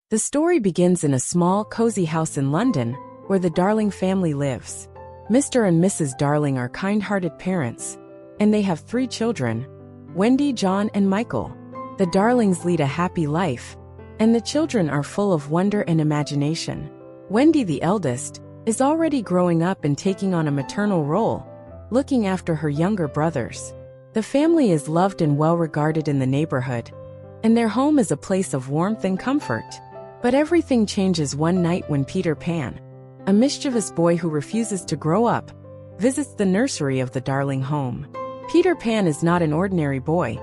The story begins in a small, cozy house in London, where the Darling family lives. Mr. and Mrs. Darling are kind-hearted parents, and they have 3 children, Wendy, John, and Michael. The Darlings lead a happy life, and the children are full of wonder and imagination. Wendy, the eldest, is already growing up and taking on a maternal role, looking after her younger brothers. The family is loved and well-regarded in the neighborhood, and their home is a place of warmth and comfort. But everything changes one night when Peter Pan, a mischievous boy who refuses to grow up, visits the nursery of the Darling home. Peter Pan is not an ordinary boy.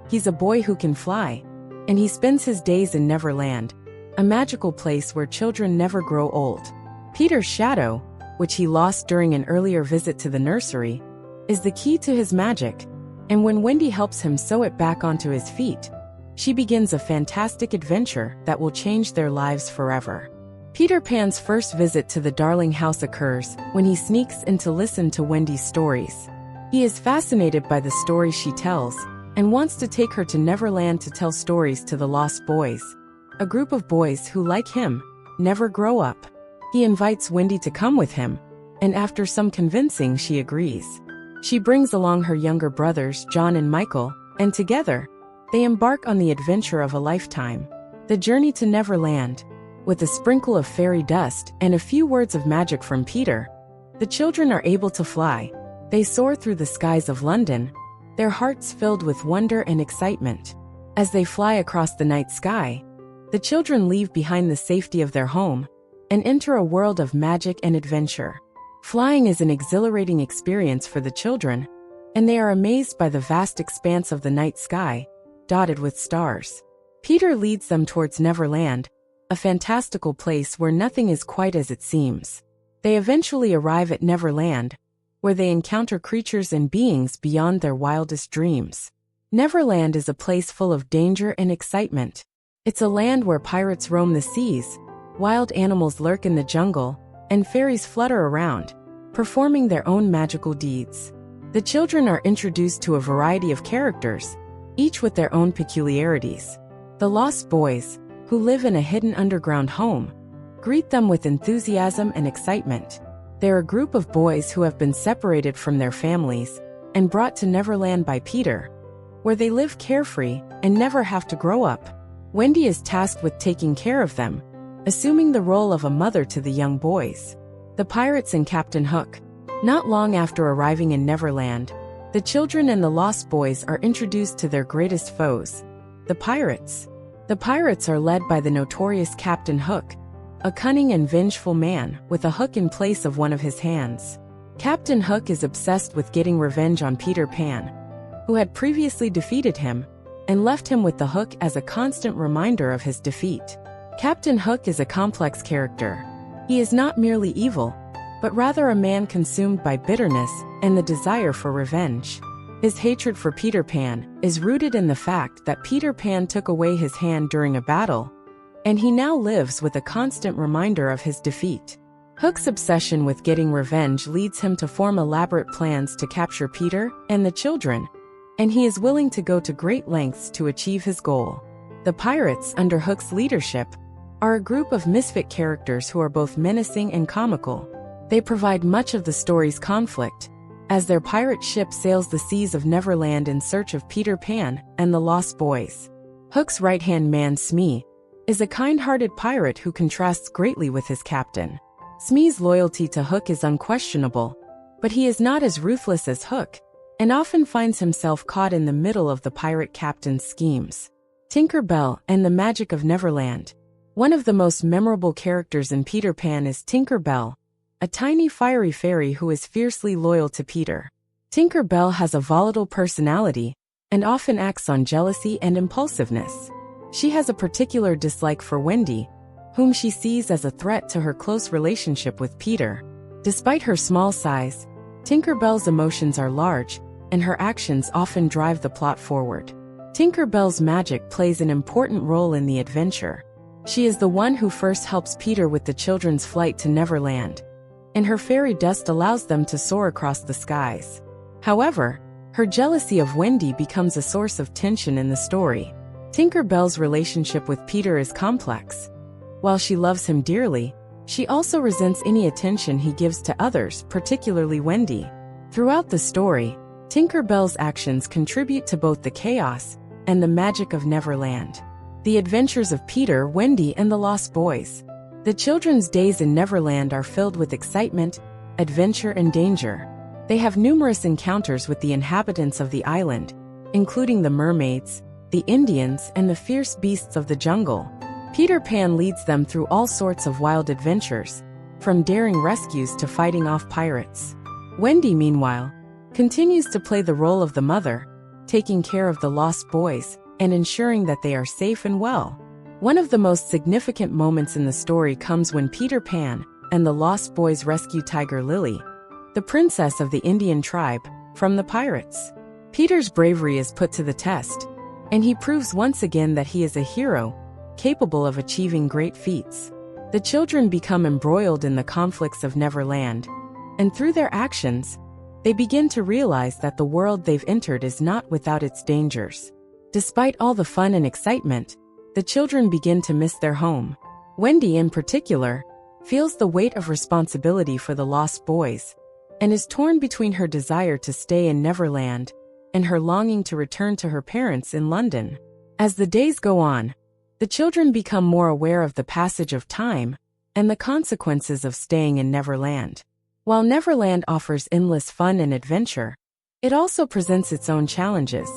He's a boy who can fly, and he spends his days in Neverland, a magical place where children never grow old. Peter's shadow, which he lost during an earlier visit to the nursery, is the key to his magic, and when Wendy helps him sew it back onto his feet, she begins a fantastic adventure that will change their lives forever. Peter Pan's first visit to the Darling house occurs when he sneaks in to listen to Wendy's stories. He is fascinated by the stories she tells and wants to take her to Neverland to tell stories to the lost boys, a group of boys who, like him, never grow up. He invites Wendy to come with him, and after some convincing, she agrees. She brings along her younger brothers, John and Michael, and together, they embark on the adventure of a lifetime. The journey to Neverland, with a sprinkle of fairy dust and a few words of magic from Peter, the children are able to fly. They soar through the skies of London, their hearts filled with wonder and excitement. As they fly across the night sky, the children leave behind the safety of their home and enter a world of magic and adventure. Flying is an exhilarating experience for the children, and they are amazed by the vast expanse of the night sky, dotted with stars. Peter leads them towards Neverland, a fantastical place where nothing is quite as it seems. They eventually arrive at Neverland, where they encounter creatures and beings beyond their wildest dreams. Neverland is a place full of danger and excitement. It's a land where pirates roam the seas, wild animals lurk in the jungle, and fairies flutter around, performing their own magical deeds. The children are introduced to a variety of characters, each with their own peculiarities. The lost boys, who live in a hidden underground home, greet them with enthusiasm and excitement. They're a group of boys who have been separated from their families and brought to Neverland by Peter, where they live carefree and never have to grow up. Wendy is tasked with taking care of them, assuming the role of a mother to the young boys. The pirates and Captain Hook. Not long after arriving in Neverland, the children and the lost boys are introduced to their greatest foes, the pirates. The pirates are led by the notorious Captain Hook, a cunning and vengeful man with a hook in place of one of his hands. Captain Hook is obsessed with getting revenge on Peter Pan, who had previously defeated him, and left him with the hook as a constant reminder of his defeat. Captain Hook is a complex character. He is not merely evil, but rather a man consumed by bitterness and the desire for revenge. His hatred for Peter Pan is rooted in the fact that Peter Pan took away his hand during a battle, and he now lives with a constant reminder of his defeat. Hook's obsession with getting revenge leads him to form elaborate plans to capture Peter and the children, and he is willing to go to great lengths to achieve his goal. The pirates, under Hook's leadership, are a group of misfit characters who are both menacing and comical. They provide much of the story's conflict, as their pirate ship sails the seas of Neverland in search of Peter Pan and the lost boys. Hook's right-hand man, Smee, is a kind-hearted pirate who contrasts greatly with his captain. Smee's loyalty to Hook is unquestionable, but he is not as ruthless as Hook, and often finds himself caught in the middle of the pirate captain's schemes. Tinker Bell and the Magic of Neverland. One of the most memorable characters in Peter Pan is Tinker Bell, a tiny fiery fairy who is fiercely loyal to Peter. Tinker Bell has a volatile personality and often acts on jealousy and impulsiveness. She has a particular dislike for Wendy, whom she sees as a threat to her close relationship with Peter. Despite her small size, Tinker Bell's emotions are large, and her actions often drive the plot forward. Tinker Bell's magic plays an important role in the adventure. She is the one who first helps Peter with the children's flight to Neverland, and her fairy dust allows them to soar across the skies. However, her jealousy of Wendy becomes a source of tension in the story. Tinker Bell's relationship with Peter is complex. While she loves him dearly, she also resents any attention he gives to others, particularly Wendy. Throughout the story, Tinker Bell's actions contribute to both the chaos and the magic of Neverland. The adventures of Peter, Wendy, and the Lost Boys. The children's days in Neverland are filled with excitement, adventure, and danger. They have numerous encounters with the inhabitants of the island, including the mermaids, the Indians, and the fierce beasts of the jungle. Peter Pan leads them through all sorts of wild adventures, from daring rescues to fighting off pirates. Wendy, meanwhile, continues to play the role of the mother, taking care of the lost boys and ensuring that they are safe and well. One of the most significant moments in the story comes when Peter Pan and the Lost Boys rescue Tiger Lily, the princess of the Indian tribe, from the pirates. Peter's bravery is put to the test, and he proves once again that he is a hero, capable of achieving great feats. The children become embroiled in the conflicts of Neverland, and through their actions, they begin to realize that the world they've entered is not without its dangers. Despite all the fun and excitement, the children begin to miss their home. Wendy, in particular, feels the weight of responsibility for the Lost Boys, and is torn between her desire to stay in Neverland and her longing to return to her parents in London. As the days go on, the children become more aware of the passage of time and the consequences of staying in Neverland. While Neverland offers endless fun and adventure, it also presents its own challenges,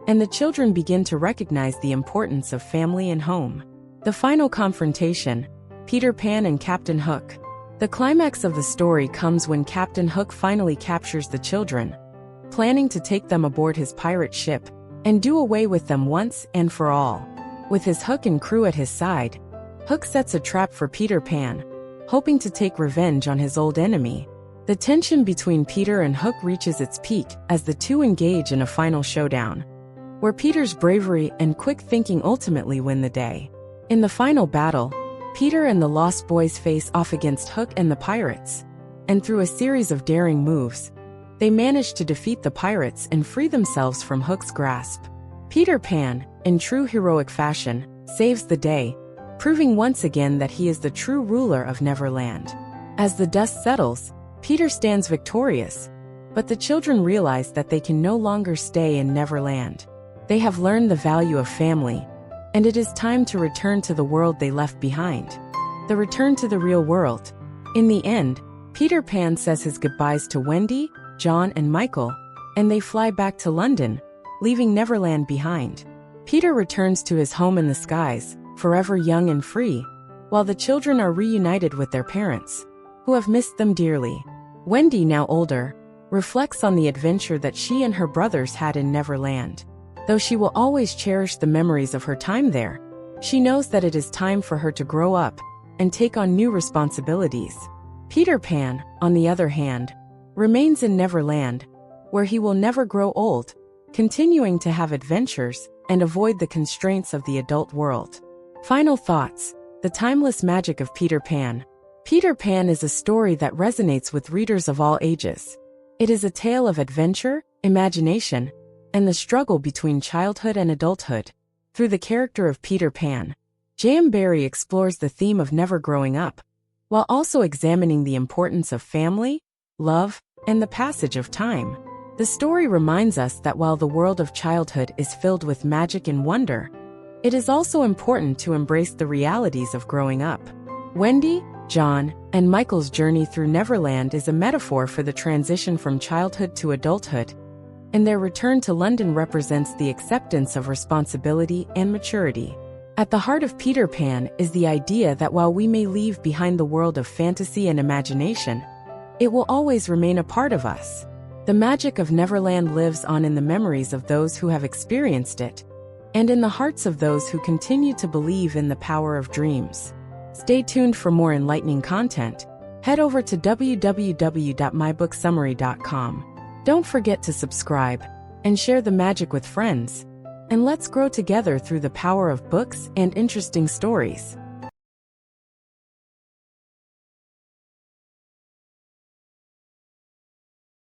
and the children begin to recognize the importance of family and home. The final confrontation, Peter Pan and Captain Hook. The climax of the story comes when Captain Hook finally captures the children, planning to take them aboard his pirate ship and do away with them once and for all. With his Hook and crew at his side, Hook sets a trap for Peter Pan, hoping to take revenge on his old enemy. The tension between Peter and Hook reaches its peak as the two engage in a final showdown, where Peter's bravery and quick thinking ultimately win the day. In the final battle, Peter and the Lost Boys face off against Hook and the pirates, and through a series of daring moves, they manage to defeat the pirates and free themselves from Hook's grasp. Peter Pan, in true heroic fashion, saves the day, proving once again that he is the true ruler of Neverland. As the dust settles, Peter stands victorious, but the children realize that they can no longer stay in Neverland. They have learned the value of family, and it is time to return to the world they left behind. The return to the real world. In the end, Peter Pan says his goodbyes to Wendy, John, and Michael, and they fly back to London, leaving Neverland behind. Peter returns to his home in the skies, forever young and free, while the children are reunited with their parents, who have missed them dearly. Wendy, now older, reflects on the adventure that she and her brothers had in Neverland. Though she will always cherish the memories of her time there, she knows that it is time for her to grow up and take on new responsibilities. Peter Pan, on the other hand, remains in Neverland, where he will never grow old, continuing to have adventures and avoid the constraints of the adult world. Final thoughts. The timeless magic of Peter Pan. Peter Pan is a story that resonates with readers of all ages. It is a tale of adventure, imagination, and the struggle between childhood and adulthood. Through the character of Peter Pan, J.M.Barrie explores the theme of never growing up, while also examining the importance of family, love, and the passage of time. The story reminds us that while the world of childhood is filled with magic and wonder, it is also important to embrace the realities of growing up. Wendy, John, and Michael's journey through Neverland is a metaphor for the transition from childhood to adulthood, and their return to London represents the acceptance of responsibility and maturity. At the heart of Peter Pan is the idea that while we may leave behind the world of fantasy and imagination, it will always remain a part of us. The magic of Neverland lives on in the memories of those who have experienced it, and in the hearts of those who continue to believe in the power of dreams. Stay tuned for more enlightening content. Head over to www.mybooksummary.com. Don't forget to subscribe and share the magic with friends, and let's grow together through the power of books and interesting stories.